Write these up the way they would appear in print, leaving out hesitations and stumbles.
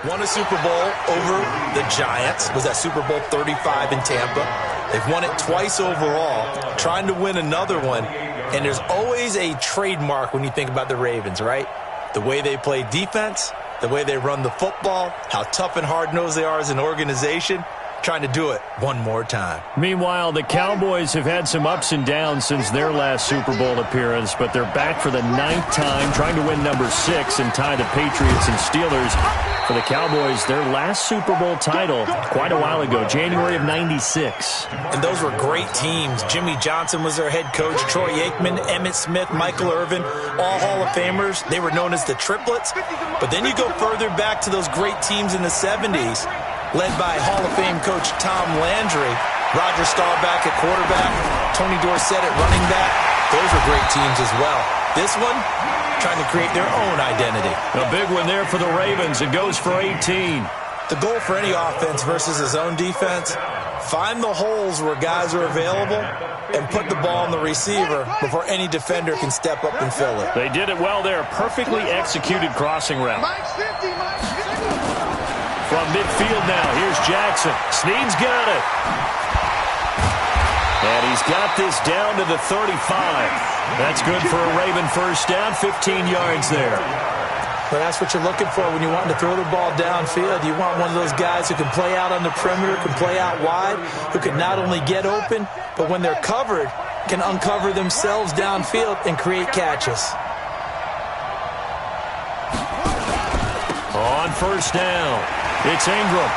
Won a Super Bowl over the Giants. Was that Super Bowl 35 in Tampa. They've won it twice overall, trying to win another one. And there's always a trademark when you think about the Ravens, right? The way they play defense, the way they run the football, how tough and hard-nosed they are as an organization. Trying to do it one more time. Meanwhile, the Cowboys have had some ups and downs since their last Super Bowl appearance, but they're back for the 9th time, trying to win number 6 and tie the Patriots and Steelers. For the Cowboys, their last Super Bowl title quite a while ago, January of '96. And those were great teams. Jimmy Johnson was their head coach, Troy Aikman, Emmitt Smith, Michael Irvin, all Hall of Famers. They were known as the Triplets. But then you go further back to those great teams in the 70s. Led by Hall of Fame coach Tom Landry, Roger Staubach at quarterback, Tony Dorsett at running back. Those are great teams as well. This one, trying to create their own identity. A big one there for the Ravens. It goes for 18. The goal for any offense versus his own defense, find the holes where guys are available and put the ball on the receiver before any defender can step up and fill it. They did it well there. Perfectly executed crossing route. From midfield now, here's Jackson. Snead's got it. And he's got this down to the 35. That's good for a Raven first down, 15 yards there. Well, that's what you're looking for when you want to throw the ball downfield. You want one of those guys who can play out on the perimeter, can play out wide, who can not only get open, but when they're covered, can uncover themselves downfield and create catches. On first down, it's Ingram.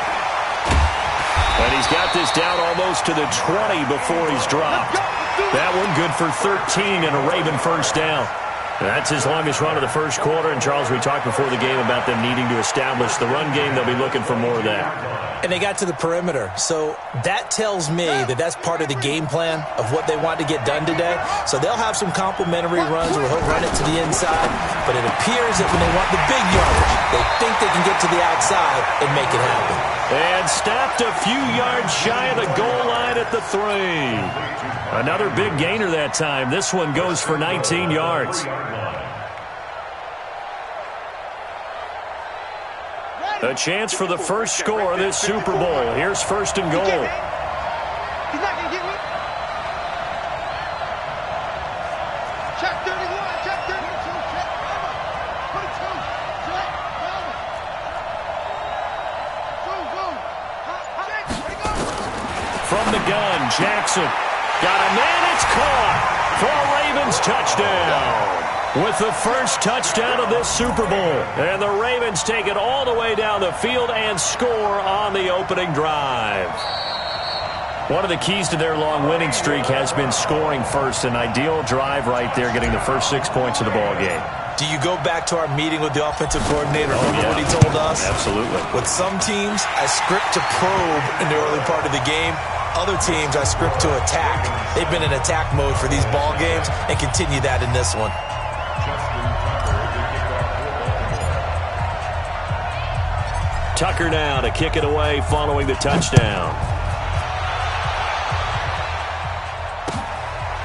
And he's got this down almost to the 20 before he's dropped. That one good for 13 and a Raven first down. That's his longest run of the first quarter. And, Charles, we talked before the game about them needing to establish the run game. They'll be looking for more of that. And they got to the perimeter. So that tells me that that's part of the game plan of what they want to get done today. So they'll have some complimentary runs where he'll run it to the inside. But it appears that when they want the big yardage, they think they can get to the outside and make it happen. And stopped a few yards shy of the goal line at the 3. Another big gainer that time. This one goes for 19 yards. A chance for the first score of this Super Bowl. Here's first and goal. He's not going to get me. Check 31, check 32, check 22, check From the gun, Jackson. Got a man, it's caught for a Ravens touchdown. With the first touchdown of this Super Bowl. And the Ravens take it all the way down the field and score on the opening drive. One of the keys to their long winning streak has been scoring first. An ideal drive right there, getting the first 6 points of the ball game. Do you go back to our meeting with the offensive coordinator? Remember what he told us? Absolutely. With some teams, I script to probe in the early part of the game. Other teams, I script to attack. They've been in attack mode for these ball games and continue that in this one. Tucker now to kick it away following the touchdown.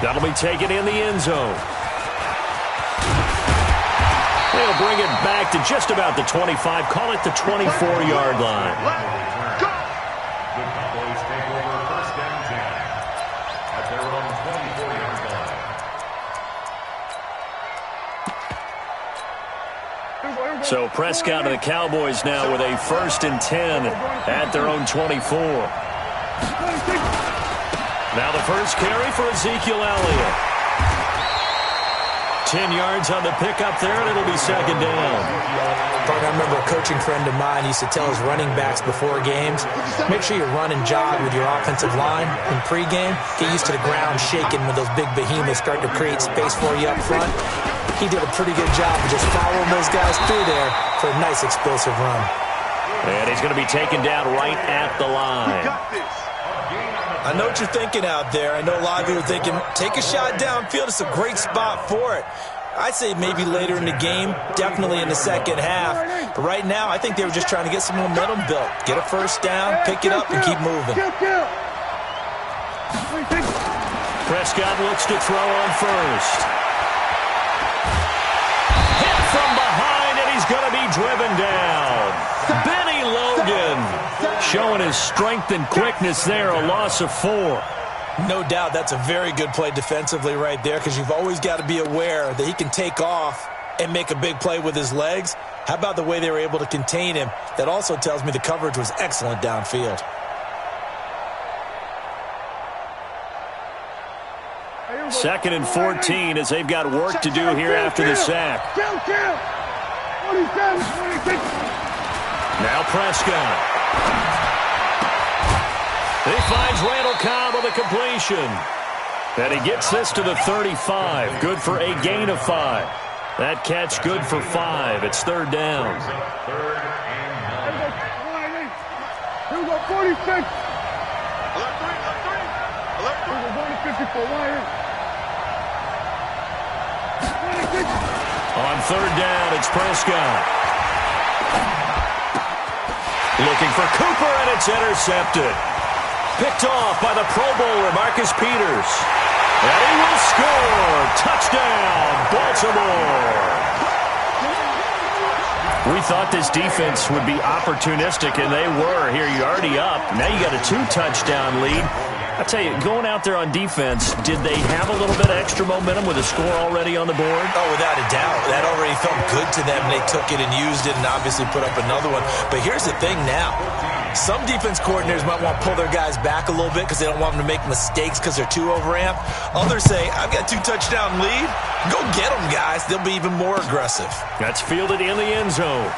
That'll be taken in the end zone. They'll bring it back to just about the 25, call it the 24-yard line. The Cowboys take over first and 10 at their own 24-yard line. So Prescott and the Cowboys now with a first and 10 at their own 24. Now the first carry for Ezekiel Elliott. 10 yards on the pickup there, and it'll be second down. I remember a coaching friend of mine used to tell his running backs before games, make sure you run and jog with your offensive line in pregame. Get used to the ground shaking when those big behemoths start to create space for you up front. He did a pretty good job of just following those guys through there for a nice explosive run. And he's going to be taken down right at the line. I know what you're thinking out there. I know a lot of you are thinking, take a shot downfield. It's a great spot for it. I'd say maybe later in the game, definitely in the second half. But right now, I think they were just trying to get some momentum built. Get a first down, pick it up, and keep moving. Prescott looks to throw on first. Hit from behind, and he's going to be driven down. Benny Logan showing his strength and quickness there, a loss of 4. No doubt that's a very good play defensively right there, because you've always got to be aware that he can take off and make a big play with his legs. How about the way they were able to contain him? That also tells me the coverage was excellent downfield. Second and 14 as they've got work to do here after the sack. Now Prescott. He finds Randall Cobb on the completion. And he gets this to the 35. Good for a gain of 5. That catch good for 5. It's third down. Here we go, 46. Left 3. On third down, it's Prescott. Looking for Cooper, and it's intercepted. Picked off by the Pro Bowler, Marcus Peters. And he will score. Touchdown, Baltimore. We thought this defense would be opportunistic, and they were. Here, you're already up. Now you got a 2-touchdown lead. I tell you, going out there on defense, did they have a little bit of extra momentum with a score already on the board? Oh, without a doubt. That already felt good to them. They took it and used it and obviously put up another one. But here's the thing now. Some defense coordinators might want to pull their guys back a little bit because they don't want them to make mistakes because they're too overamped. Others say, I've got a 2-touchdown lead. Go get them, guys. They'll be even more aggressive. That's fielded in the end zone.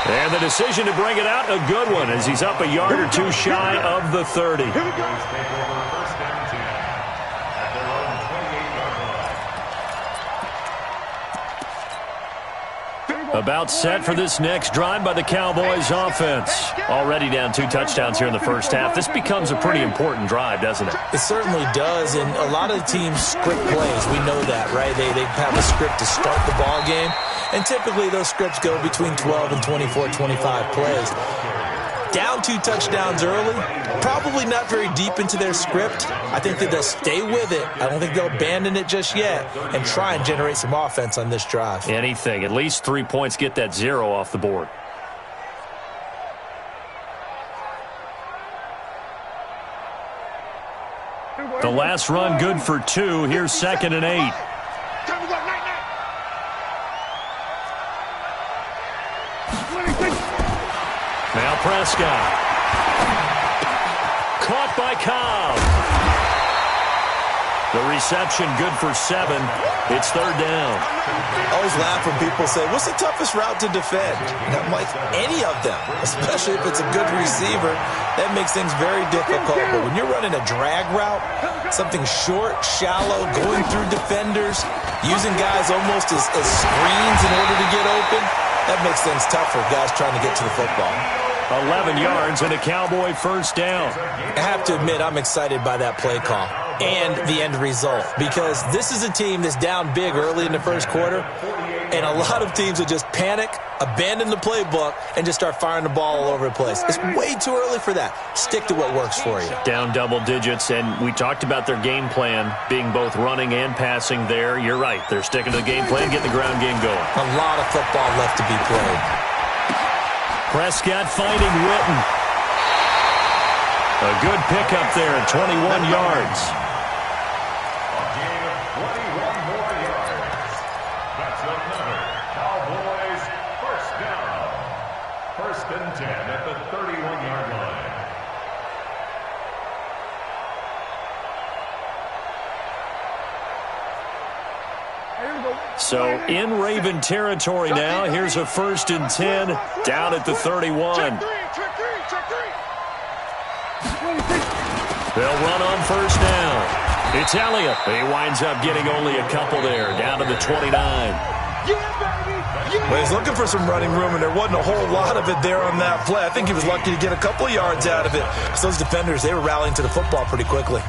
And the decision to bring it out, a good one, as he's up a yard or two shy of the 30. Here we go. About set for this next drive by the Cowboys offense. Already down 2 touchdowns here in the first half. This becomes a pretty important drive, doesn't it? It certainly does, and a lot of the teams script plays. We know that, right? They have a script to start the ball game, and typically those scripts go between 12 and 24, 25 plays. Down 2 touchdowns early, probably not very deep into their script. I think that they'll stay with it. I don't think they'll abandon it just yet and try and generate some offense on this drive. Anything. At least 3 points, get that 0 off the board. The last run good for 2. Here's 2nd and 8. Now Prescott. Caught by Cobb. The reception good for 7. It's third down. I always laugh when people say, what's the toughest route to defend? And I'm like, any of them, especially if it's a good receiver. That makes things very difficult. But when you're running a drag route, something short, shallow, going through defenders, using guys almost as screens in order to get open, that makes things tough for guys trying to get to the football. 11 yards and a Cowboy first down. I have to admit, I'm excited by that play call and the end result, because this is a team that's down big early in the first quarter, and a lot of teams will just panic, abandon the playbook, and just start firing the ball all over the place. It's way too early for that. Stick to what works for you. Down double digits, and we talked about their game plan being both running and passing there. You're right. They're sticking to the game plan, getting the ground game going. A lot of football left to be played. Prescott finding Witten. A good pickup there at 21 yards. A gain of 21 more yards. That's another Cowboys first down. 1st and 10 at the 31-yard line. So in Raven territory now. Here's a 1st and 10 down at the 31. They'll run on first down. It's Elliott. He winds up getting only a couple there, down to the 29. Well, he's looking for some running room, and there wasn't a whole lot of it there on that play. I think he was lucky to get a couple of yards out of it. Because those defenders, they were rallying to the football pretty quickly.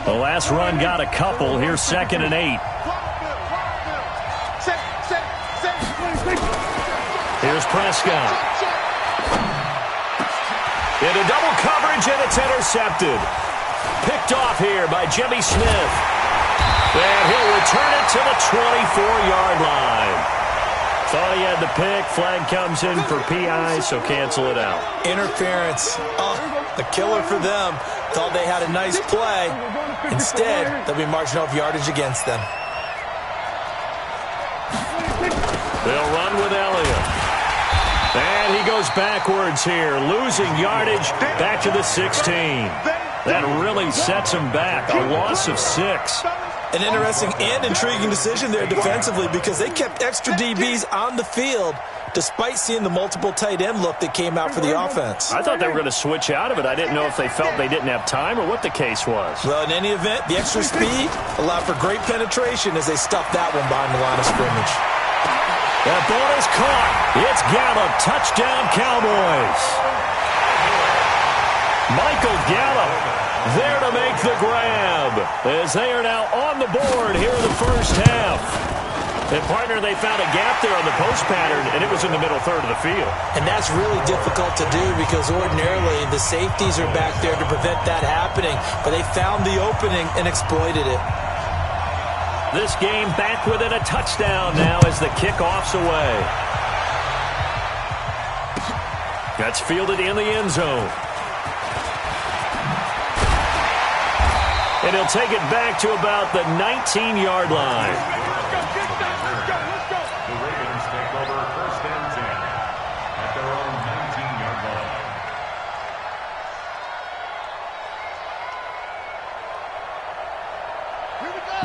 The last run got a couple. Here's 2nd and 8. Here's Prescott. Into double coverage, and it's intercepted. Picked off here by Jimmy Smith. And he'll return it to the 24-yard line. Thought he had the pick. Flag comes in for PI, so cancel it out. Interference. Oh, a killer for them. Thought they had a nice play. Instead, they'll be marching off yardage against them. They'll run with Elliott. And he goes backwards here, losing yardage back to the 16. That really sets him back, a loss of 6. An interesting and intriguing decision there defensively because they kept extra DBs on the field despite seeing the multiple tight end look that came out for the offense. I thought they were going to switch out of it. I didn't know if they felt they didn't have time or what the case was. Well, in any event, the extra speed allowed for great penetration as they stuffed that one behind the line of scrimmage. That ball is caught. It's Gallup. Touchdown, Cowboys. Michael Gallup there to make the grab as they are now on the board here in the first half. And, partner, they found a gap there on the post pattern, and it was in the middle third of the field. And that's really difficult to do because ordinarily the safeties are back there to prevent that happening, but they found the opening and exploited it. This game back within a touchdown now as the kickoff's away. That's fielded in the end zone. And he'll take it back to about the 19-yard line. The Ravens take over 1st and 10 at their own 19-yard line.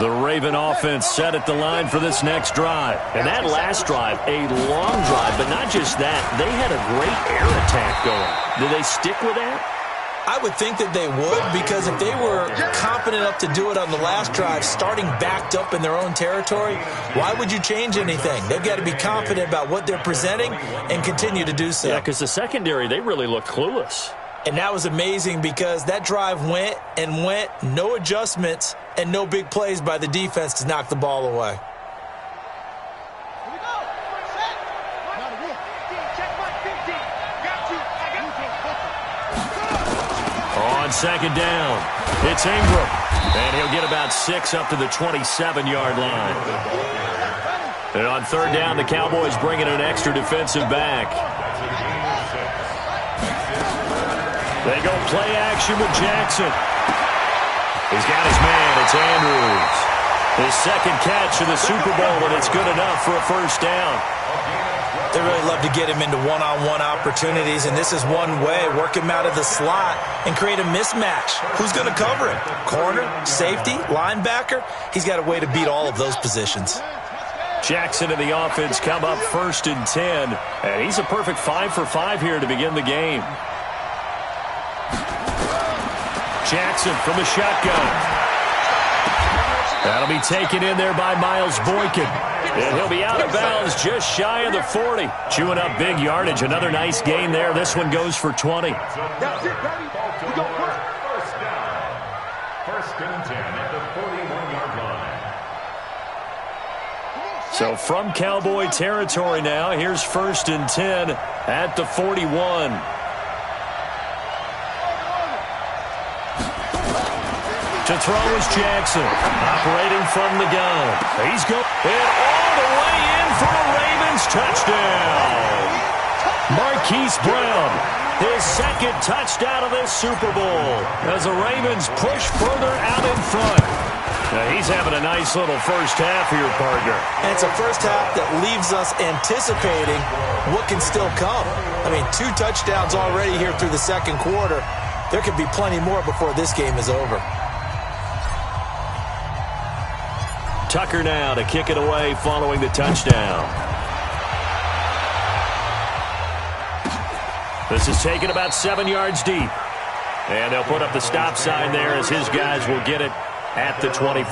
The Raven offense set at the line for this next drive. And that last drive, a long drive, but not just that. They had a great air attack going. Did they stick with that? I would think that they would because if they were confident enough to do it on the last drive, starting backed up in their own territory, why would you change anything? They've got to be confident about what they're presenting and continue to do so. Yeah, because the secondary, they really looked clueless. And that was amazing because that drive went and went, no adjustments, and no big plays by the defense to knock the ball away. On second down, it's Ingram. And he'll get about 6 up to the 27-yard line. And on third down, the Cowboys bring in an extra defensive back. They go play action with Jackson. He's got his man. It's Andrews. His second catch of the Super Bowl, and it's good enough for a first down. They really love to get him into one-on-one opportunities, and this is one way. Work him out of the slot and create a mismatch. Who's going to cover him? Corner, safety, linebacker? He's got a way to beat all of those positions. Jackson and the offense come up 1st and 10, and he's a perfect 5 for 5 here to begin the game. Jackson from the shotgun. That'll be taken in there by Miles Boykin. And he'll be out of bounds just shy of the 40. Chewing up big yardage. Another nice gain there. This one goes for 20. That's it, buddy. We go first. First down. 1st and 10 at the 41-yard line. So from Cowboy territory now, here's 1st and 10 at the 41. To throw is Jackson, operating from the gun. He's going all the way in for a Ravens touchdown. Marquise Brown, his second touchdown of this Super Bowl as the Ravens push further out in front. Now he's having a nice little first half here, partner. And it's a first half that leaves us anticipating what can still come. I mean, 2 touchdowns already here through the second quarter. There could be plenty more before this game is over. Tucker now to kick it away following the touchdown. This is taken about 7 yards deep. And they'll put up the stop sign there as his guys will get it at the 25.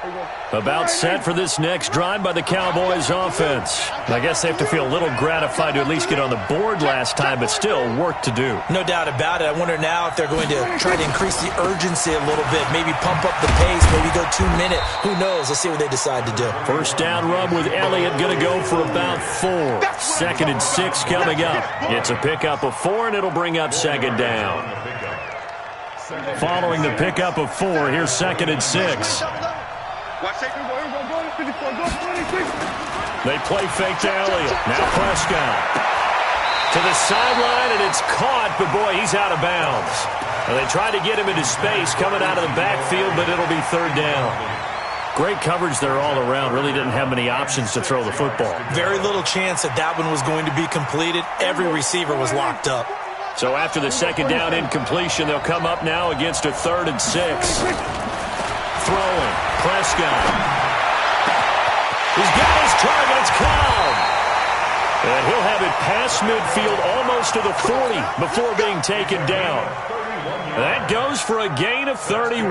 Hey, About set for this next drive by the Cowboys offense. I guess they have to feel a little gratified to at least get on the board last time, but still work to do. No doubt about it. I wonder now if they're going to try to increase the urgency a little bit, maybe pump up the pace, maybe go 2-minute. Who knows? Let's see what they decide to do. First down run with Elliott, going to go for about 4. Second and 6 coming up. It's a pickup of 4, and it'll bring up second down. Following the pickup of 4, here's second and 6. They play fake to Elliott. Now Prescott. To the sideline, and it's caught, but boy, he's out of bounds. And they tried to get him into space coming out of the backfield, but it'll be third down. Great coverage there all around. Really didn't have many options to throw the football. Very little chance that that one was going to be completed. Every receiver was locked up. So after the second down incompletion, they'll come up now against a third and 6. Throwing. Prescott. He's got his targets. Cobb. And he'll have it past midfield almost to the 40 before being taken down. That goes for a gain of 31.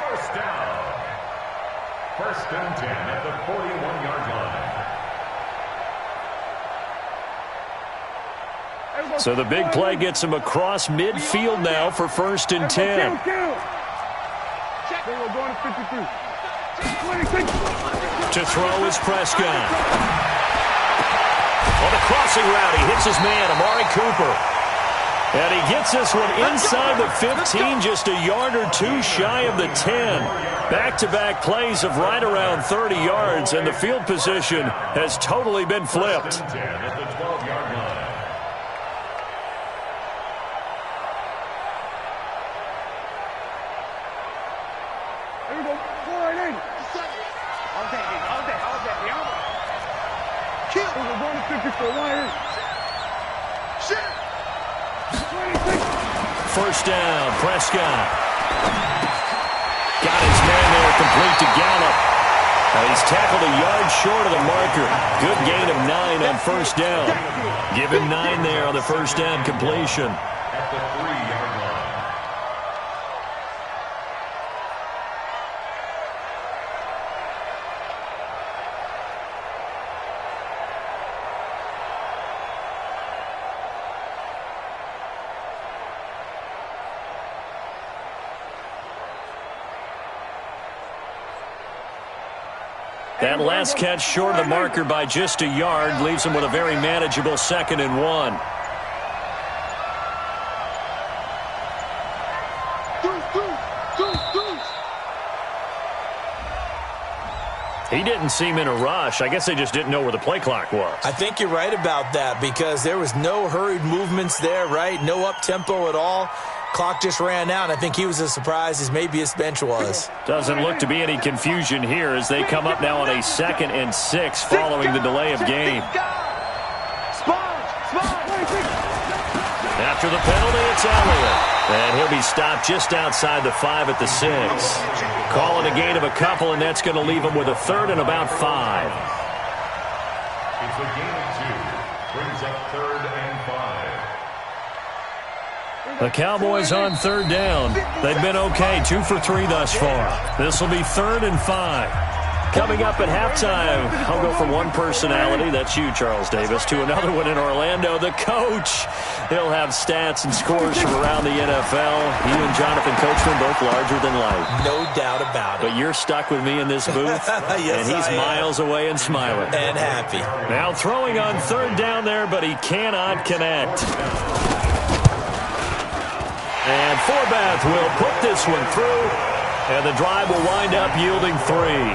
First down. First and 10 at the 41-yard line. So the big play gets him across midfield now for first and 10. To throw is Prescott. On the crossing route, he hits his man, Amari Cooper. And he gets this one inside the 15, just a yard or two shy of the 10. Back-to-back plays of right around 30 yards, and the field position has totally been flipped. First down, Prescott. Got his man there, complete to Gallup. He's tackled a yard short of the marker. Good gain of 9 on first down. Give him 9 there on the first down completion. At the 3-yard line. That last catch short of the marker by just a yard leaves him with a very manageable second and 1. He didn't seem in a rush. I guess they just didn't know where the play clock was. I think you're right about that because there was no hurried movements there, right? No up-tempo at all. Clock just ran out. I think he was as surprised as maybe his bench was. Doesn't look to be any confusion here as they come up now on a second and 6 following the delay of game. After the penalty, it's Elliott. And he'll be stopped just outside the 5 at the 6. Call it a gain of a couple, and that's going to leave him with a third and about 5. It's a gain of 2. Brings up third and 5. The Cowboys on third down. They've been okay, 2 for 3 thus far. This will be third and 5. Coming up at halftime, I'll go from one personality, that's you, Charles Davis, to another one in Orlando, the coach. He'll have stats and scores from around the NFL. He and Jonathan Coachman both larger than life. No doubt about it. But you're stuck with me in this booth, yes, and he's miles away and smiling. And happy. Now throwing on third down there, but he cannot connect. And Forbath will put this one through, and the drive will wind up yielding 3.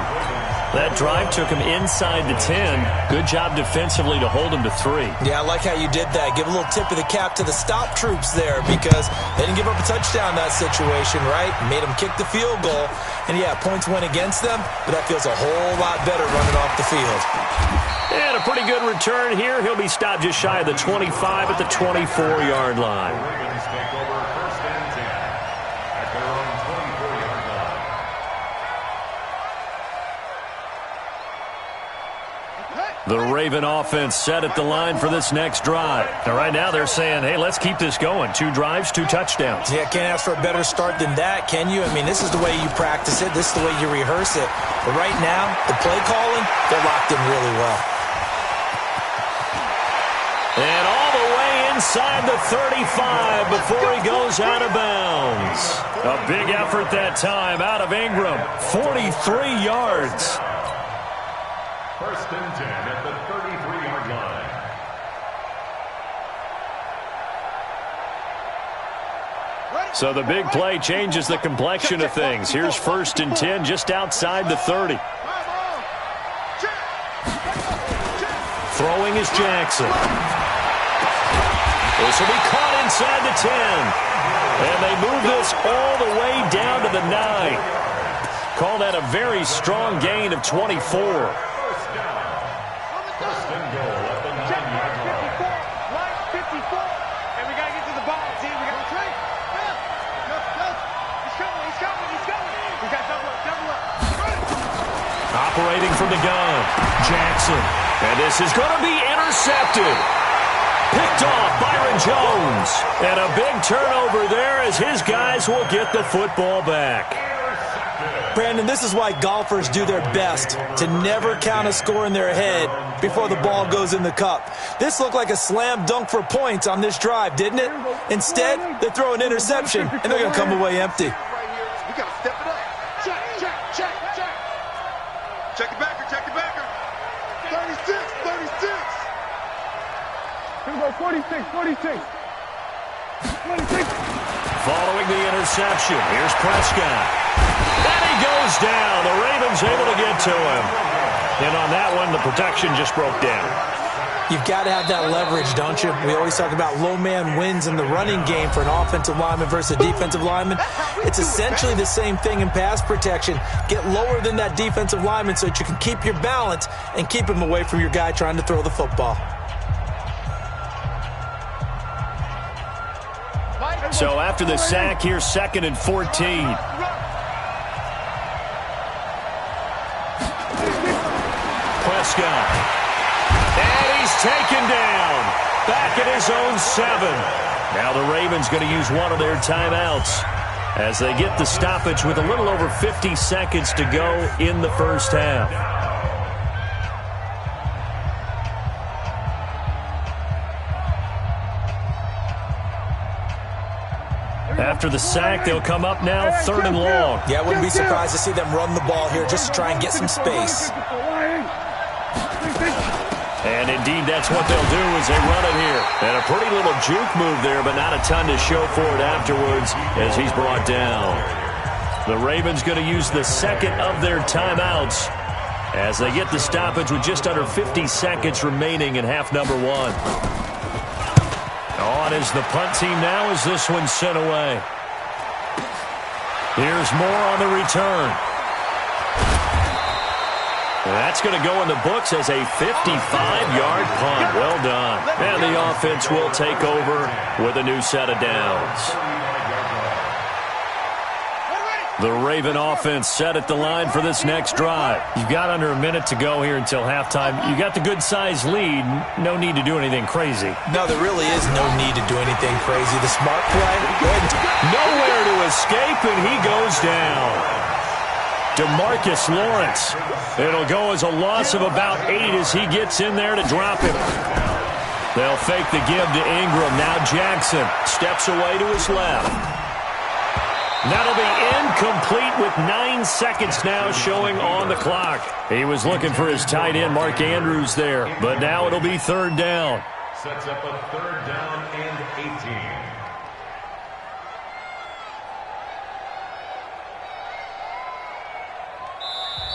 That drive took him inside the 10. Good job defensively to hold him to 3. Yeah, I like how you did that. Give a little tip of the cap to the stop troops there because they didn't give up a touchdown in that situation, right? Made them kick the field goal. And, yeah, points went against them, but that feels a whole lot better running off the field. And a pretty good return here. He'll be stopped just shy of the 25 at the 24-yard line. Ravens take over first and 10 at their own 24-yard line. The Raven offense set at the line for this next drive. And right now they're saying, hey, let's keep this going. 2 drives, 2 touchdowns. Yeah, can't ask for a better start than that, can you? I mean, this is the way you practice it. This is the way you rehearse it. But right now, the play calling, they're locked in really well. And all the way inside the 35 before he goes out of bounds. A big effort that time out of Ingram. 43 yards. First and 10 at the 33-yard line. So the big play changes the complexion of things. Here's first and 10 just outside the 30. Throwing is Jackson. This will be caught inside the 10. And they move this all the way down to the 9. Call that a very strong gain of 24. First and goal at the 9-yard line. Line 54. And we got to get to the ball, team. We got to trade. He's coming. We got double up. Operating from the gun, Jackson. And this is going to be intercepted. Picked off Byron Jones. And a big turnover there as his guys will get the football back. Brandon, this is why golfers do their best to never count a score in their head before the ball goes in the cup. This looked like a slam dunk for points on this drive, didn't it? Instead, they throw an interception, and they're going to come away empty. We got to step it up. Check. Check it backer. 36. Here we go, 46. Following the interception, here's Prescott. And he goes down. The Ravens able to get to him. And on that one, the protection just broke down. You've got to have that leverage, don't you? We always talk about low man wins in the running game for an offensive lineman versus a defensive lineman. It's essentially the same thing in pass protection. Get lower than that defensive lineman so that you can keep your balance and keep him away from your guy trying to throw the football. So after the sack, here's 2nd and 14. Prescott. And he's taken down. Back at his own 7. Now the Ravens going to use one of their timeouts as they get the stoppage with a little over 50 seconds to go in the first half. After the sack, they'll come up now 3rd and long. Yeah, I wouldn't be surprised to see them run the ball here just to try and get some space. And indeed, that's what they'll do as they run it here. And a pretty little juke move there, but not a ton to show for it afterwards as he's brought down. The Ravens going to use the 2nd of their timeouts as they get the stoppage with just under 50 seconds remaining in half number 1. On is the punt team now as this one's sent away. Here's more on the return. That's going to go in the books as a 55-yard punt. Well done. And the offense will take over with a new set of downs. The Raven offense set at the line for this next drive. You've got under a minute to go here until halftime. You got the good-sized lead. No need to do anything crazy. No, there really is no need to do anything crazy. The smart play, go ahead and nowhere to escape, and he goes down. DeMarcus Lawrence. It'll go as a loss of about 8 as he gets in there to drop him. They'll fake the give to Ingram. Now Jackson steps away to his left. That'll be incomplete with 9 seconds now showing on the clock. He was looking for his tight end, Mark Andrews, there. But now it'll be 3rd down. Sets up a 3rd down and 18.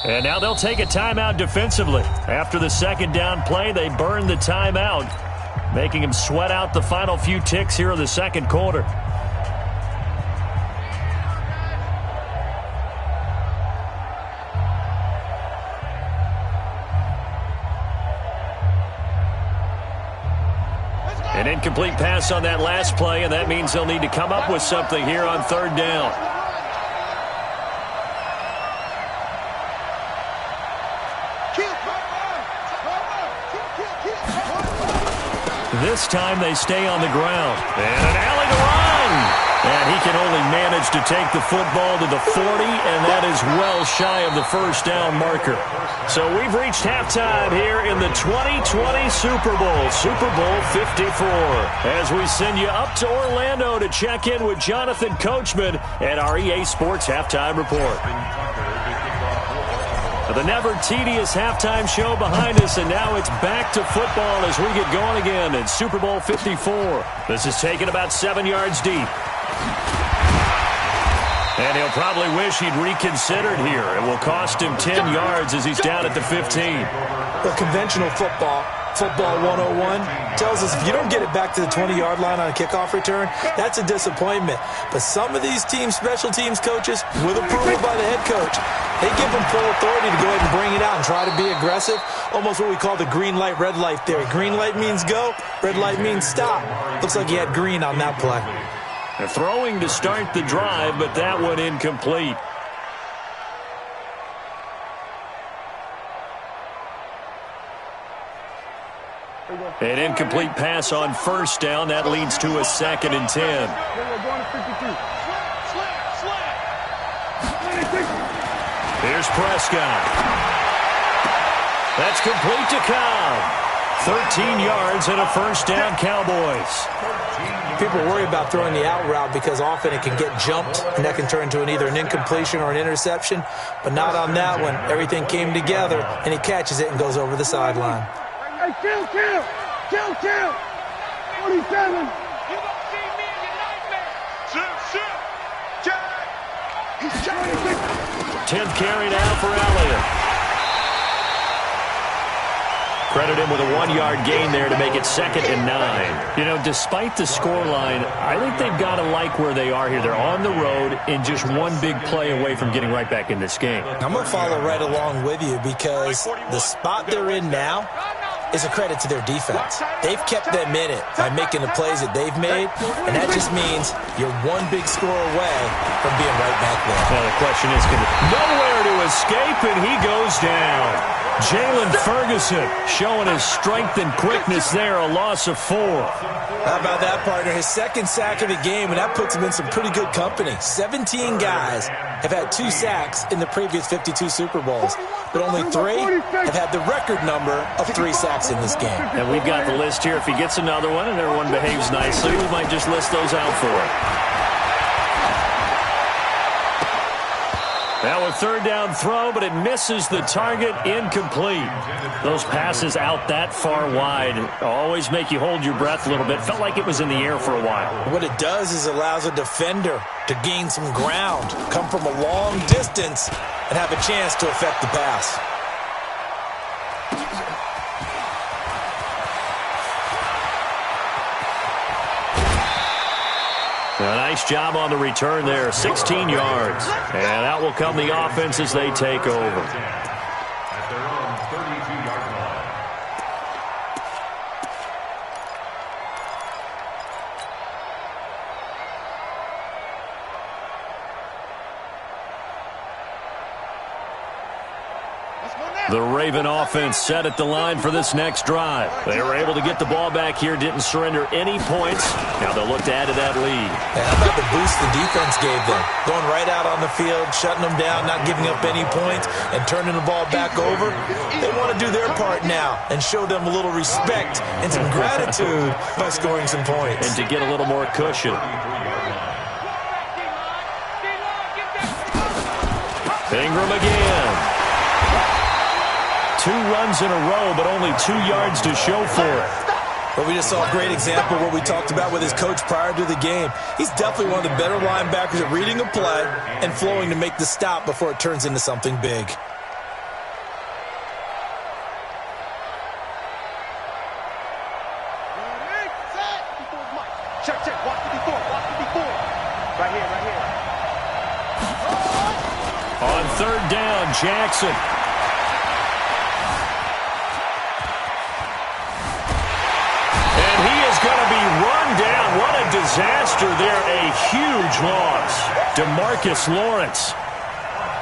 And now they'll take a timeout defensively. After the 2nd down play, they burn the timeout, making him sweat out the final few ticks here in the 2nd quarter. An incomplete pass on that last play, and that means they'll need to come up with something here on 3rd down. This time they stay on the ground. And an alley to run. And he can only manage to take the football to the 40, and that is well shy of the first down marker. So we've reached halftime here in the 2020 Super Bowl, Super Bowl 54. As we send you up to Orlando to check in with Jonathan Coachman and our EA Sports Halftime Report. The never-tedious halftime show behind us, and now it's back to football as we get going again in Super Bowl 54. This is taken about 7 yards deep. And he'll probably wish he'd reconsidered here. It will cost him 10 yards as he's down at the 15. The conventional football 101, tells us if you don't get it back to the 20-yard line on a kickoff return, that's a disappointment. But some of these teams, special teams coaches, with approval by the head coach, they give them full authority to go ahead and bring it out and try to be aggressive. Almost what we call the green light, red light theory. Green light means go, red light means stop. Looks like he had green on that play. They're throwing to start the drive, but that one incomplete. An incomplete pass on first down. That leads to a 2nd and 10. Here's Prescott. That's complete to Cobb. 13 yards and a first down, Cowboys. People worry about throwing the out route because often it can get jumped, and that can turn into either an incompletion or an interception. But not on that one. Everything came together, and he catches it and goes over the sideline. Hey, kill! 47! You gonna see me in your nightmare! Shoot! Jack! He's trying to get... 10th carry now for Elliott. Credit him with a 1-yard gain there to make it 2nd and 9. You know, despite the scoreline, I think they've got to like where they are here. They're on the road and just one big play away from getting right back in this game. I'm going to follow right along with you because the spot they're in now is a credit to their defense. They've kept them in it by making the plays that they've made, and that just means you're one big score away from being right back there. Well, the question is, nowhere to escape, and he goes down. Jalen Ferguson showing his strength and quickness there, a loss of 4. How about that, partner? His 2nd sack of the game, and that puts him in some pretty good company. 17 guys have had 2 sacks in the previous 52 Super Bowls, but only 3 have had the record number of 3 sacks in this game. And we've got the list here. If he gets another one and everyone behaves nicely, we might just list those out for him. Now a 3rd down throw, but it misses the target, incomplete. Those passes out that far wide always make you hold your breath a little bit. Felt like it was in the air for a while. What it does is allows a defender to gain some ground, come from a long distance, and have a chance to affect the pass. A nice job on the return there, 16 yards. And out will come the offense as they take over. At their own 32-yard line. The Raven offense set at the line for this next drive. They were able to get the ball back here, didn't surrender any points. Now they'll look to add to that lead. And how about the boost the defense gave them? Going right out on the field, shutting them down, not giving up any points, and turning the ball back over. They want to do their part now and show them a little respect and some gratitude by scoring some points. And to get a little more cushion. Ingram again. 2 runs in a row, but only 2 yards to show for it. Well, we just saw a great example of what we talked about with his coach prior to the game. He's definitely one of the better linebackers at reading a play and flowing to make the stop before it turns into something big. Check, watch the before. Right here. On 3rd down, Jackson. Going to be run down. What a disaster there. A huge loss. DeMarcus Lawrence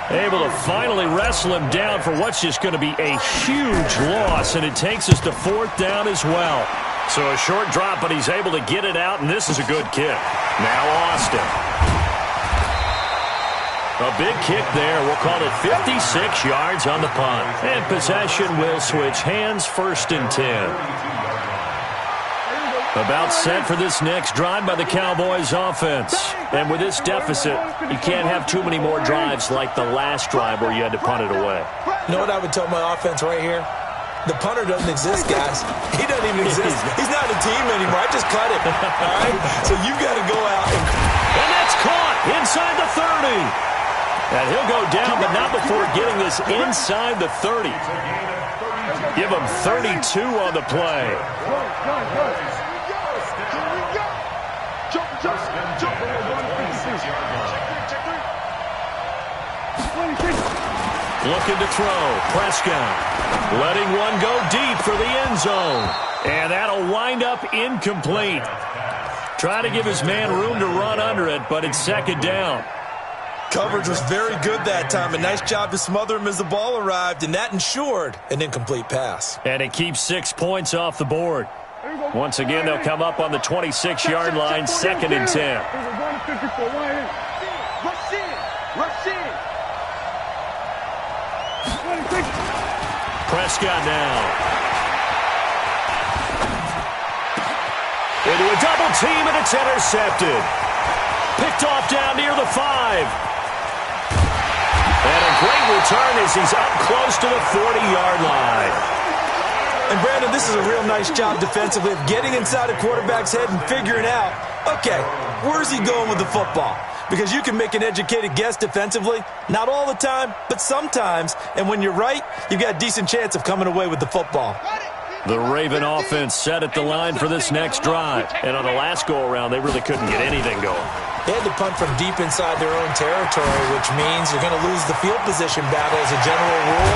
able to finally wrestle him down for what's just going to be a huge loss, and it takes us to 4th down as well. So a short drop, but he's able to get it out, and this is a good kick. Now Austin. A big kick there. We'll call it 56 yards on the punt. And possession will switch hands, 1st and 10. About set for this next drive by the Cowboys offense. And with this deficit, you can't have too many more drives like the last drive where you had to punt it away. You know what I would tell my offense right here? The punter doesn't exist, guys. He doesn't even exist. He's not a team anymore. I just cut him. All right? So you've got to go out and that's caught inside the 30. And he'll go down, but not before getting this inside the 30. Give him 32 on the play. Looking to throw. Prescott letting one go deep for the end zone. And that'll wind up incomplete. Trying to give his man room to run under it, but it's 2nd down. Coverage was very good that time. A nice job to smother him as the ball arrived, and that ensured an incomplete pass. And it keeps 6 points off the board. Once again, they'll come up on the 26-yard line, 2nd and 10. Prescott now. Into a double team, and it's intercepted. Picked off down near the 5. And a great return as he's up close to the 40-yard line. And, Brandon, this is a real nice job defensively of getting inside a quarterback's head and figuring out, okay, where's he going with the football? Because you can make an educated guess defensively. Not all the time, but sometimes. And when you're right, you've got a decent chance of coming away with the football. The Raven offense set at the line for this next drive. And on the last go-around, they really couldn't get anything going. They had to punt from deep inside their own territory, which means you're going to lose the field position battle as a general rule.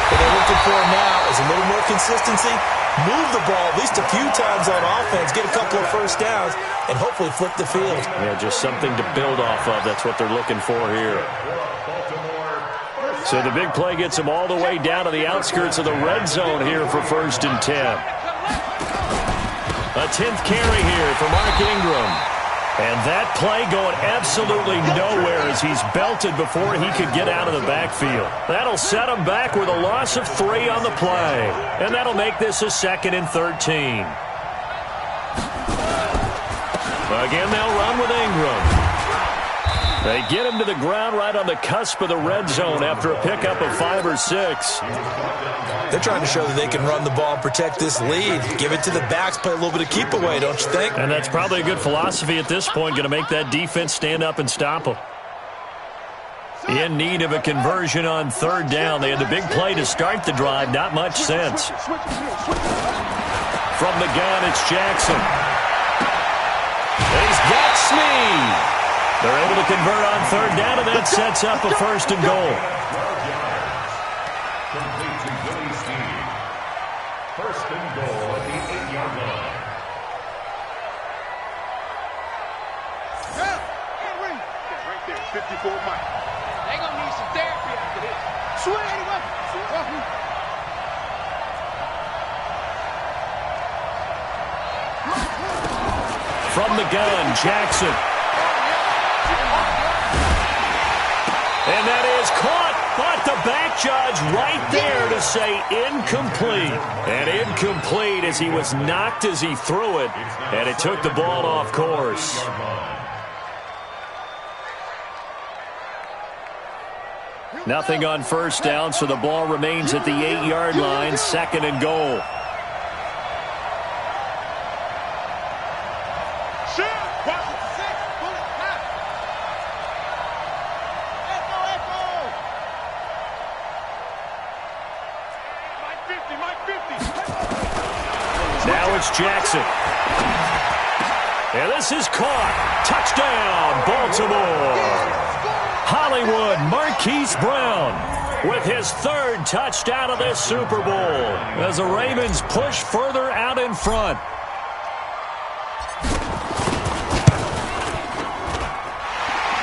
What they're looking for now is a little more consistency, move the ball at least a few times on offense, get a couple of first downs, and hopefully flip the field. Yeah, just something to build off of. That's what they're looking for here. So the big play gets them all the way down to the outskirts of the red zone here for 1st and 10. A 10th carry here for Mark Ingram. And that play going absolutely nowhere as he's belted before he could get out of the backfield. That'll set him back with a loss of 3 on the play. And that'll make this a 2nd and 13. Again, they'll run with Ingram. They get him to the ground right on the cusp of the red zone after a pickup of 5 or 6. They're trying to show that they can run the ball and protect this lead. Give it to the backs, play a little bit of keep away, don't you think? And that's probably a good philosophy at this point, going to make that defense stand up and stop them. In need of a conversion on 3rd down. They had the big play to start the drive, not much sense. From the gun, it's Jackson. He's got Snead. They're able to convert on 3rd down, and that sets up a 1st and goal. Complete to Billy Snead. 1st and goal at the 8-yard line. Right there, 54 Mike. They gonna need some therapy after this. Swing. From the gun, Jackson. And that is caught, but the back judge right there to say incomplete. And incomplete as he was knocked as he threw it, and it took the ball off course. Nothing on 1st down, so the ball remains at the 8-yard line, 2nd and goal. Now it's Jackson. And this is caught. Touchdown, Baltimore. Hollywood Marquise Brown with his 3rd touchdown of this Super Bowl as the Ravens push further out in front.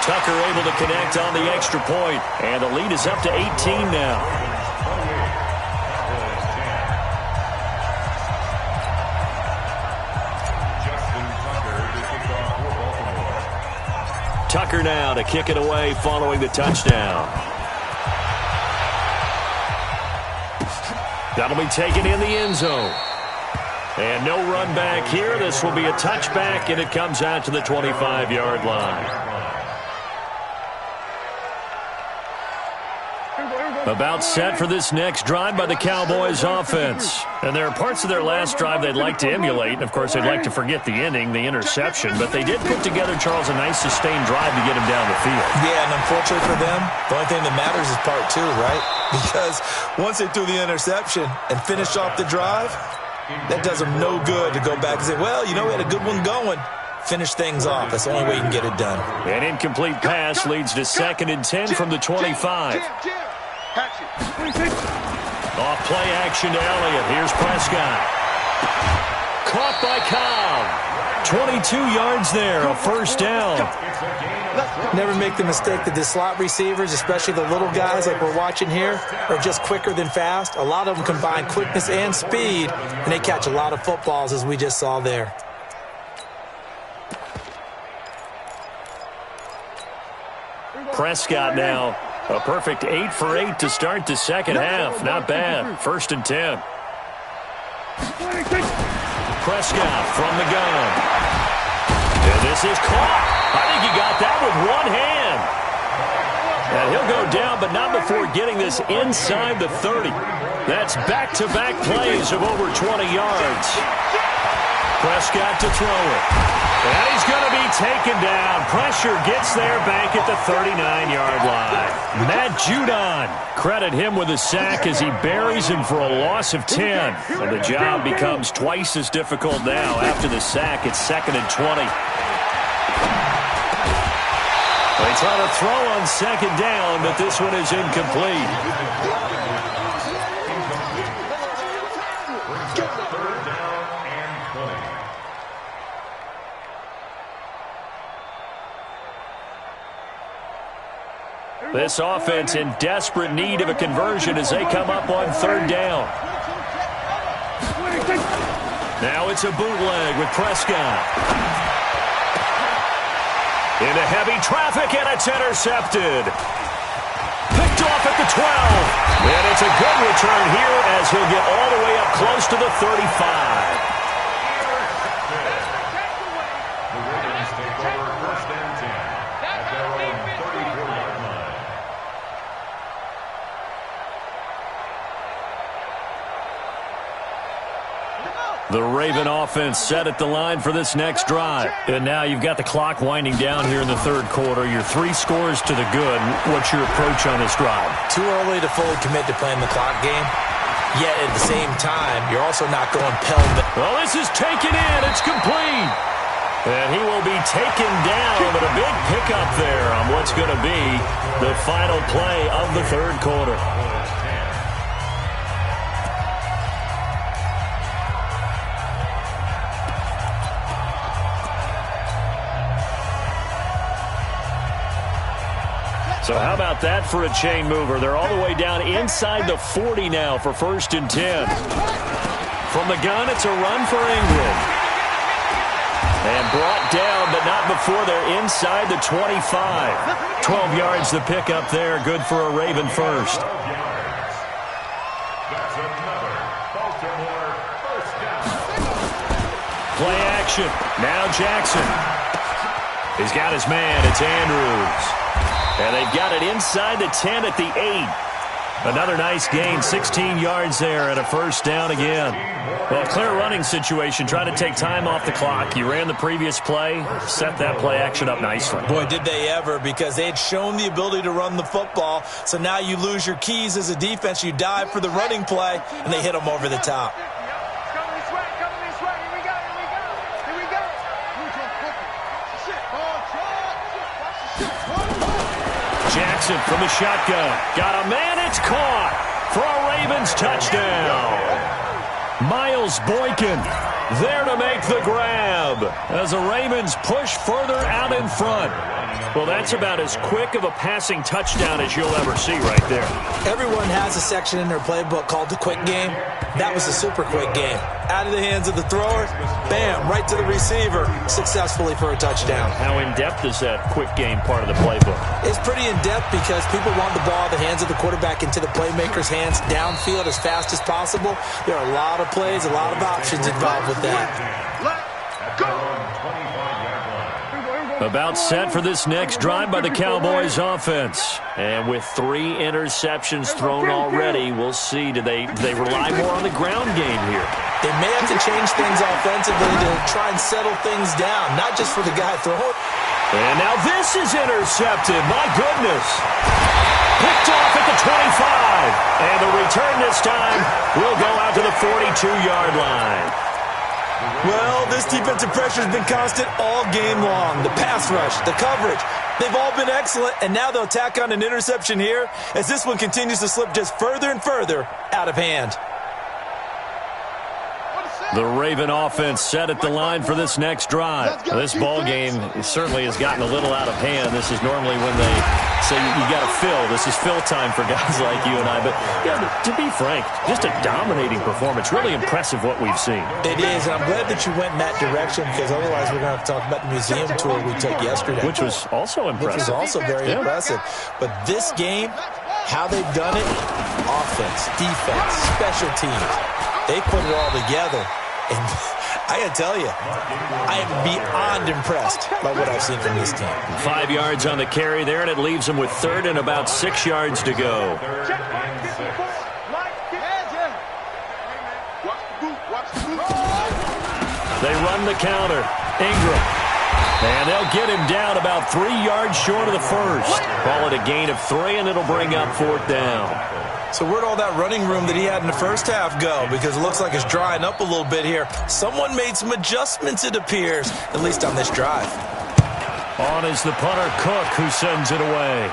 Tucker able to connect on the extra point, and the lead is up to 18 now. Tucker now to kick it away following the touchdown. That'll be taken in the end zone. And no run back here. This will be a touchback, and it comes out to the 25-yard line. About set for this next drive by the Cowboys offense. And there are parts of their last drive they'd like to emulate. And, of course, they'd like to forget the ending, the interception. But they did put together, Charles, a nice sustained drive to get him down the field. Yeah, and unfortunately for them, the only thing that matters is part two, right? Because once they threw the interception and finished off the drive, that does them no good to go back and say, well, you know, we had a good one going. Finish things off. That's the only way you can get it done. An incomplete pass leads to 2nd and 10 from the 25. Off play action to Elliott. Here's Prescott. Caught by Cobb. 22 yards there, a first down. Never make the mistake that the slot receivers, especially the little guys like we're watching here, are just quicker than fast. A lot of them combine quickness and speed, and they catch a lot of footballs, as we just saw there. Prescott now. A perfect 8 for 8 to start the second half. Not bad. 1st and 10. Prescott from the gun. And this is caught. I think he got that with one hand. And he'll go down, but not before getting this inside the 30. That's back-to-back plays of over 20 yards. Prescott to throw it. And he's going to be taken down. Pressure gets there back at the 39-yard line. Matt Judon, credit him with a sack as he buries him for a loss of 10. And the job becomes twice as difficult now after the sack. It's 2nd and 20. They try to throw on 2nd down, but this one is incomplete. This offense in desperate need of a conversion as they come up on 3rd down. Now it's a bootleg with Prescott. Into heavy traffic, and it's intercepted. Picked off at the 12. And it's a good return here as he'll get all the way up close to the 35. The Raven offense set at the line for this next drive. And now you've got the clock winding down here in the 3rd quarter. You're 3 scores to the good. What's your approach on this drive? Too early to fully commit to playing the clock game. Yet at the same time, you're also not going pelvic. Well, this is taken in. It's complete. And he will be taken down, but a big pickup there on what's going to be the final play of the 3rd quarter. So how about that for a chain mover? They're all the way down inside the 40 now for 1st and 10. From the gun, it's a run for Ingram. And brought down, but not before they're inside the 25. 12 yards the pickup there. Good for a Raven first. That's another Baltimore first down. Play action. Now Jackson. He's got his man. It's Andrews. And they've got it inside the 10 at the 8. Another nice gain, 16 yards there and a first down again. Well, clear running situation, trying to take time off the clock. You ran the previous play, set that play action up nicely. Boy, did they ever, because they had shown the ability to run the football. So now you lose your keys as a defense. You dive for the running play, and they hit them over the top. Jackson from the shotgun. Got a man. It's caught for a Ravens touchdown. Miles Boykin there to make the grab as the Ravens push further out in front. Well, that's about as quick of a passing touchdown as you'll ever see right there. Everyone has a section in their playbook called the quick game. That was a super quick game. Out of the hands of the thrower, bam, right to the receiver, successfully for a touchdown. How in-depth is that quick game part of the playbook? It's pretty in-depth because people want the ball in the hands of the quarterback into the playmaker's hands downfield as fast as possible. There are a lot of plays, a lot of options involved with that. Let's go. About set for this next drive by the Cowboys offense. And with 3 interceptions thrown already, we'll see. Do they rely more on the ground game here? They may have to change things offensively to try and settle things down, not just for the guy throwing. And now this is intercepted. My goodness. Picked off at the 25. And the return this time will go out to the 42-yard line. Well, this defensive pressure has been constant all game long. The pass rush, the coverage, they've all been excellent, and now they'll tack on an interception here as this one continues to slip just further and further out of hand. The Raven offense set at the line for this next drive. This ball game certainly has gotten a little out of hand. This is normally when they say you got to fill. This is fill time for guys like you and I. But yeah, to be frank, just a dominating performance. Really impressive what we've seen. It is, and I'm glad that you went in that direction because otherwise we're going to have to talk about the museum tour we took yesterday. Which was also impressive. Which was also very impressive. But this game, how they've done it, offense, defense, special teams, they put it all together. And I got to tell you, I am beyond impressed by what I've seen from this team. 5 yards on the carry there, and it leaves them with 3rd and about 6 yards to go. They run the counter. Ingram. And they'll get him down about 3 yards short of the first. Call it a gain of 3, and it'll bring up 4th down. So where'd all that running room that he had in the first half go? Because it looks like it's drying up a little bit here. Someone made some adjustments, it appears, at least on this drive. On is the punter, Cook, who sends it away.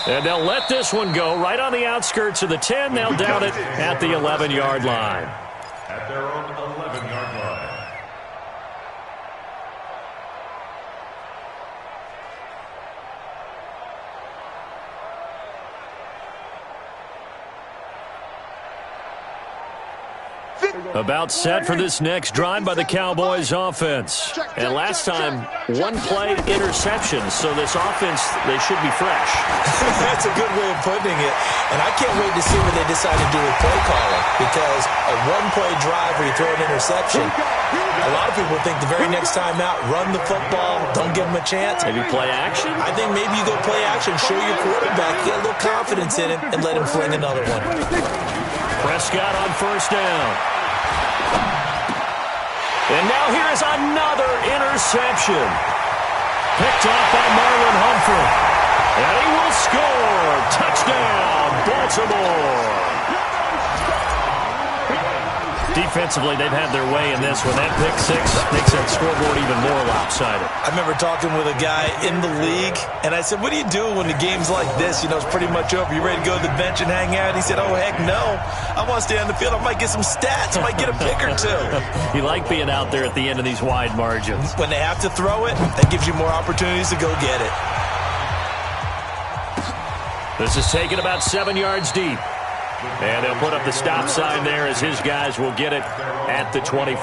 And they'll let this one go right on the outskirts of the 10. They'll down it at the 11-yard line. At their own 11-yard line. About set for this next drive by the Cowboys offense. And last time, 1 play interception, so this offense, they should be fresh. That's a good way of putting it. And I can't wait to see what they decide to do with play calling, because a 1-play drive where you throw an interception, a lot of people think the very next time out, run the football, don't give them a chance. Maybe play action? I think maybe you go play action, show your quarterback, get a little confidence in him, and let him fling another one. Prescott on 1st down. And now here is another interception. Picked off by Marlon Humphrey. And he will score. Touchdown, Baltimore. Defensively, they've had their way in this one. That pick 6 makes that scoreboard even more lopsided. I remember talking with a guy in the league, and I said, what do you do when the game's like this? You know, it's pretty much over. You ready to go to the bench and hang out? He said, oh, heck no. I want to stay on the field. I might get some stats. I might get a pick or 2. You like being out there at the end of these wide margins. When they have to throw it, that gives you more opportunities to go get it. This is taken about 7 yards deep. And they'll put up the stop sign there as his guys will get it at the 25.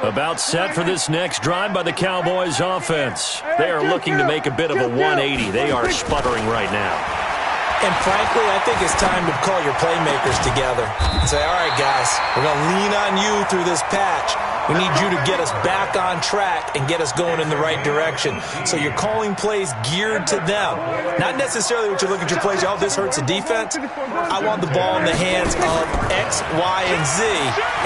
About set for this next drive by the Cowboys offense. They are looking to make a bit of a 180. They are sputtering right now. And frankly, I think it's time to call your playmakers together and say, all right, guys, we're going to lean on you through this patch. We need you to get us back on track and get us going in the right direction. So you're calling plays geared to them. Not necessarily what you look at your plays, oh, this hurts the defense. I want the ball in the hands of X, Y, and Z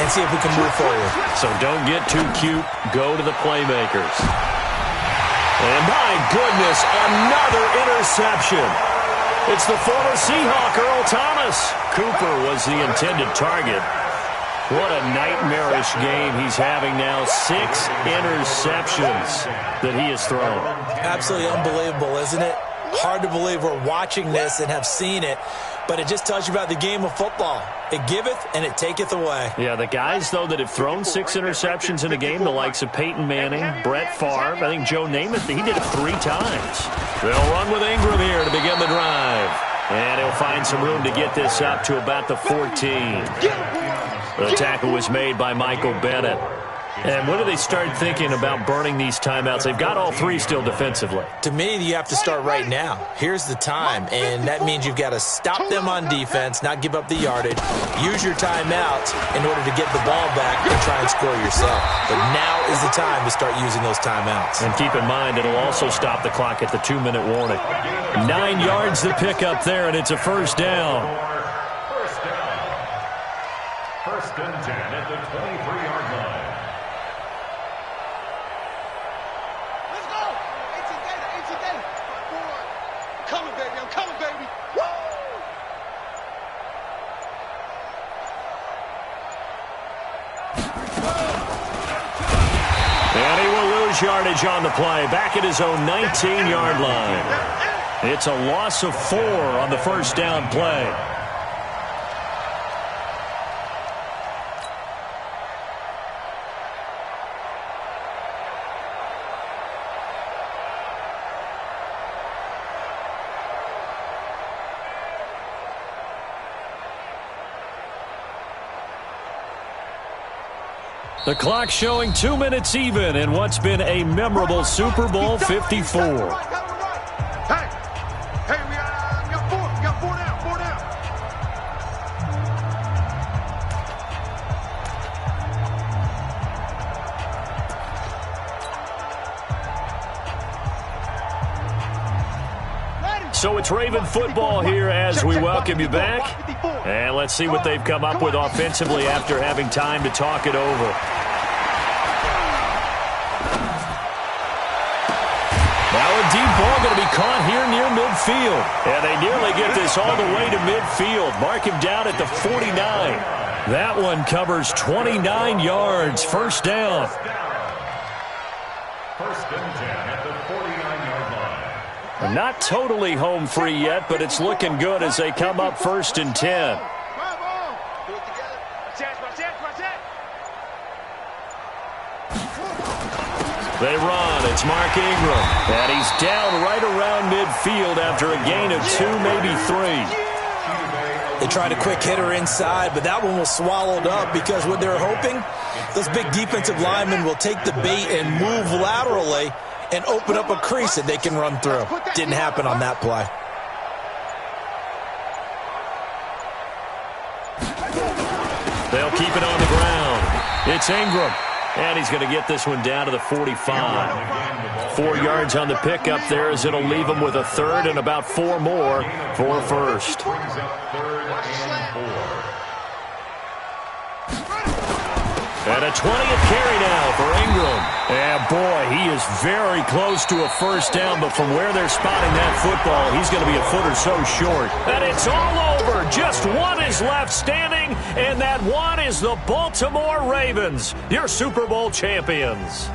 and see if we can move forward. So don't get too cute. Go to the playmakers. And my goodness, another interception. It's the former Seahawk, Earl Thomas. Cooper was the intended target. What a nightmarish game he's having now. 6 interceptions that he has thrown. Absolutely unbelievable, isn't it? Hard to believe we're watching this and have seen it. But it just tells you about the game of football. It giveth and it taketh away. Yeah, the guys, though, that have thrown 6 interceptions in a game, the likes of Peyton Manning, Brett Favre, I think Joe Namath, he did it 3 times. They'll run with Ingram here to begin the drive. And he'll find some room to get this up to about the 14. The tackle was made by Michael Bennett. And when do they start thinking about burning these timeouts? They've got all 3 still defensively. To me, you have to start right now. Here's the time, and that means you've got to stop them on defense, not give up the yardage, use your timeouts in order to get the ball back and try and score yourself. But now is the time to start using those timeouts. And keep in mind, it'll also stop the clock at the 2-minute warning. 9 yards to pick up there, and it's a first down. First and 10 at the 23-yard line. Coming, baby. I'm coming, baby. Woo! And he will lose yardage on the play. Back at his own 19-yard line. It's a loss of 4 on the first down play. The clock showing 2 minutes even in what's been a memorable Super Bowl 54. Hey, we got 4 down. So it's Raven football here as we welcome you back. And let's see what they've come up with offensively after having time to talk it over. Now a deep ball going to be caught here near midfield. And they nearly get this all the way to midfield. Mark him down at the 49. That one covers 29 yards. First down. First and 10 at the 49-yard line. Not totally home free yet, but it's looking good as they come up first and 10. They run. It's Mark Ingram. And he's down right around midfield after a gain of 2, maybe 3. They tried a quick hitter inside, but that one was swallowed up because what they're hoping, those big defensive linemen will take the bait and move laterally and open up a crease that they can run through. Didn't happen on that play. They'll keep it on the ground. It's Ingram. And he's going to get this one down to the 45. 4 yards on the pickup there as it'll leave him with a third and about 4 more for a first. And a 20th carry now for Ingram. And boy, he is very close to a first down, but from where they're spotting that football, he's going to be a foot or so short. And it's all over. Just one is left standing, and that one is the Baltimore Ravens, your Super Bowl champions.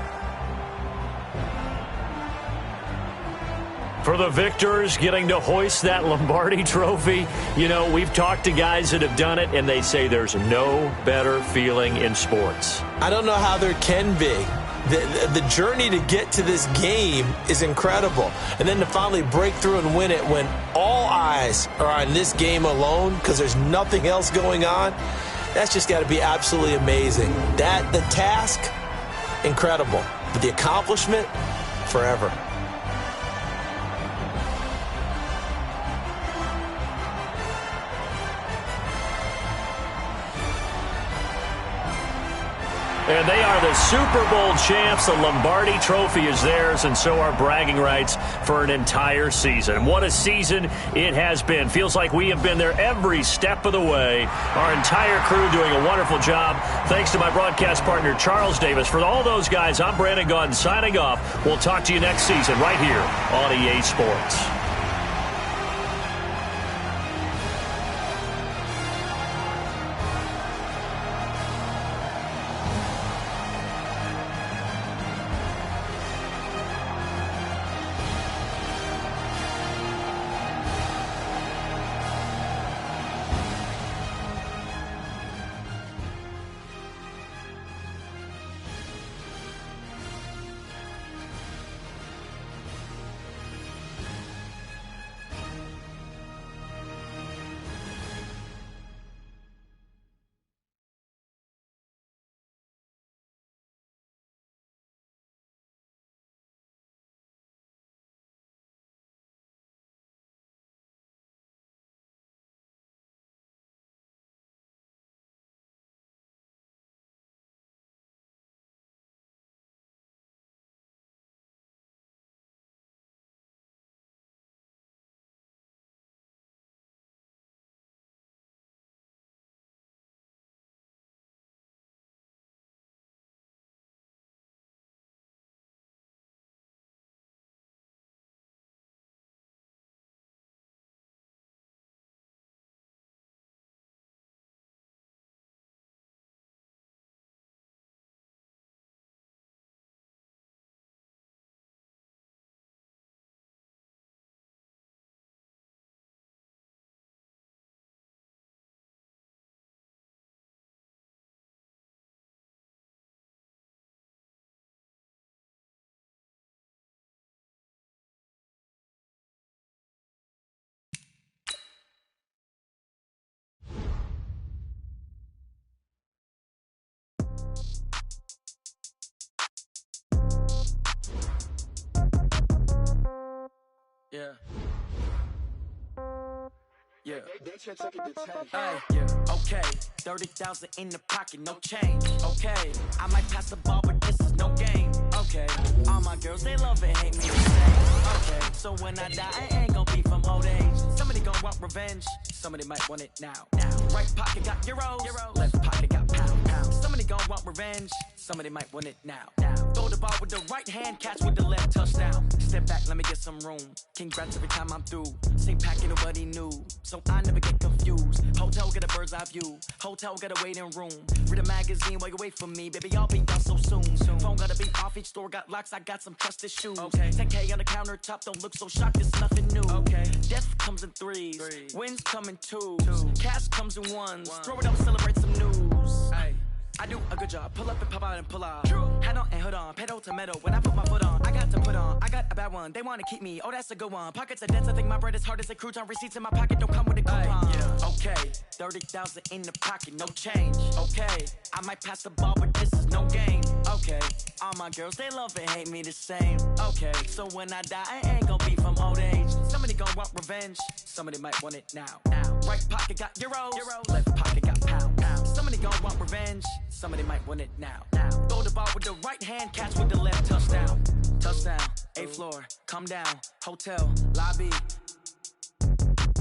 For the victors getting to hoist that Lombardi trophy, you know, we've talked to guys that have done it, and they say there's no better feeling in sports. I don't know how there can be. The journey to get to this game is incredible. And then to finally break through and win it when all eyes are on this game alone because there's nothing else going on, that's just got to be absolutely amazing. The task, incredible. But the accomplishment, forever. And they are the Super Bowl champs. The Lombardi trophy is theirs, and so are bragging rights for an entire season. What a season it has been. Feels like we have been there every step of the way. Our entire crew doing a wonderful job. Thanks to my broadcast partner, Charles Davis. For all those guys, I'm Brandon Gaudin signing off. We'll talk to you next season right here on EA Sports. Yeah. Yeah. Yeah. Okay. 30,000 in the pocket, no change. Okay. I might pass the ball, but this is no game. Okay. All my girls, they love it, hate me the same. Okay. So when I die, I ain't gonna be from old age. Somebody gonna want revenge. Somebody might want it now. Right pocket got euros. Left pocket got pound. Somebody gonna want revenge. Somebody might want it now. Throw the ball with the right hand, catch with the left, touchdown. Step back, let me get some room. Congrats every time I'm through. Same packet, nobody knew. So I never get confused. Hotel get a bird's eye view. Hotel get a waiting room. Read a magazine while you wait for me. Baby, I'll be done so soon. Phone gotta be off, each store got locks. I got some trusted shoes. Okay. 10K on the countertop, don't look so shocked, it's nothing new. Okay. Death comes in threes. Wins come in twos. Cash comes in ones. Throw it up, celebrate some news. Ay. I do a good job, pull up and pop out and pull off. Hat on and hood on, pedal to metal. When I put my foot on, I got to put on. I got a bad one, they wanna keep me. Oh, that's a good one. Pockets are dense, I think my bread is hard as a crouton. Receipts in my pocket don't come with a coupon. Yeah. Okay, 30,000 in the pocket, no change. Okay, I might pass the ball, but this is no game. Okay, all my girls, they love it, hate me the same. Okay, so when I die, I ain't gonna be from old age. Somebody gonna want revenge, somebody might want it now. Right pocket got euros, left pocket got pound. Somebody gonna want revenge, somebody might want it now. Throw the ball with the right hand, catch with the left, touchdown. Touchdown, 8th floor, come down, hotel, lobby.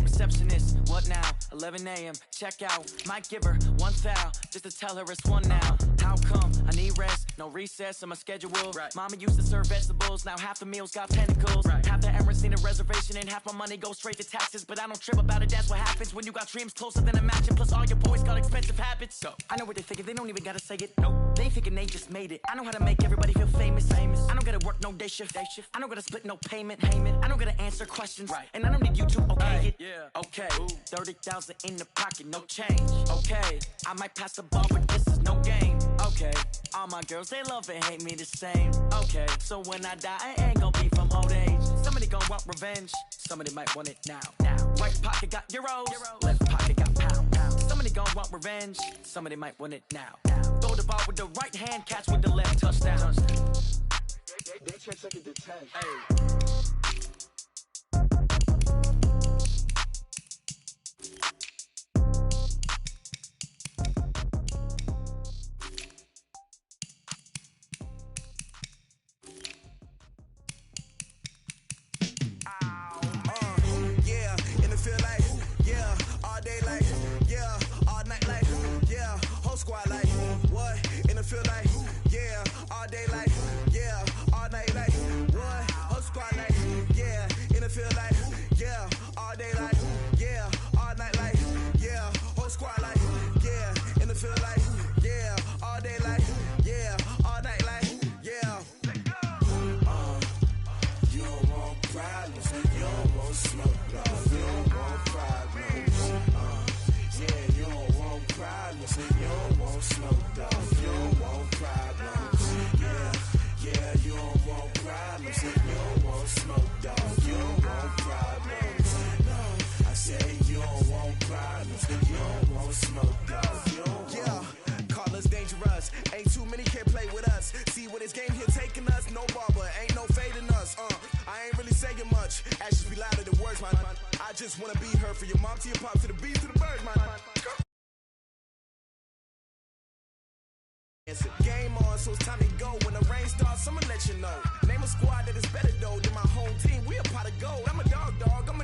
Receptionist, what now? 11 a.m., check out. Might give her one foul, just to tell her it's one now. How come? I need rest, no recess in my schedule. Right. Mama used to serve vegetables, now half the meals got tentacles. Right. Half the Emirates need a reservation and half my money goes straight to taxes. But I don't trip about it, that's what happens when you got dreams closer than a matching. Plus all your boys got expensive habits. So I know what they thinking, they don't even gotta say it. Nope. They thinking they just made it. I know how to make everybody feel famous. I don't gotta work no day shift. I don't gotta split no payment. I don't gotta answer questions. Right. And I don't need you to okay it. Yeah. Okay, 30,000 in the pocket, no change. Okay, I might pass the ball, but this is no game. Okay, all my girls, they love it, hate me the same. Okay, so when I die, I ain't gonna be from old age. Somebody gonna want revenge, somebody might want it now. Right pocket got euros, left pocket got pound. Somebody gonna want revenge, somebody might want it now. Throw the ball with the right hand, catch with the left, touchdown. They check second to 10. Hey. Squad like, what? In the field like, yeah, all day like, yeah, all night like, what? Whole squad like, yeah, in the field like, yeah, all day like, yeah, all night like, yeah, whole squad like, yeah, in the field like, yeah, all day like, yeah, all night like, yeah. You don't want problems, you don't want smoke, you don't want problems, yeah, you don't want problems, you don't want smoke, dog, you don't want problems, yeah, you don't want problems, you don't want smoke, dog, you don't want problems, no, I say you don't want problems, you don't want smoke, dog, you don't want. Call us dangerous, ain't too many can play with us, see what this game here taking us, no barber, ain't no fading us, I ain't really saying much, actions be louder than words, man, I just wanna be heard for your mom to your pop to the beat to the birds, man. It's a game on, so it's time to go. When the rain starts, I'ma let you know. Name a squad that is better though than my home team. We a pot of gold. I'm a dog, I'm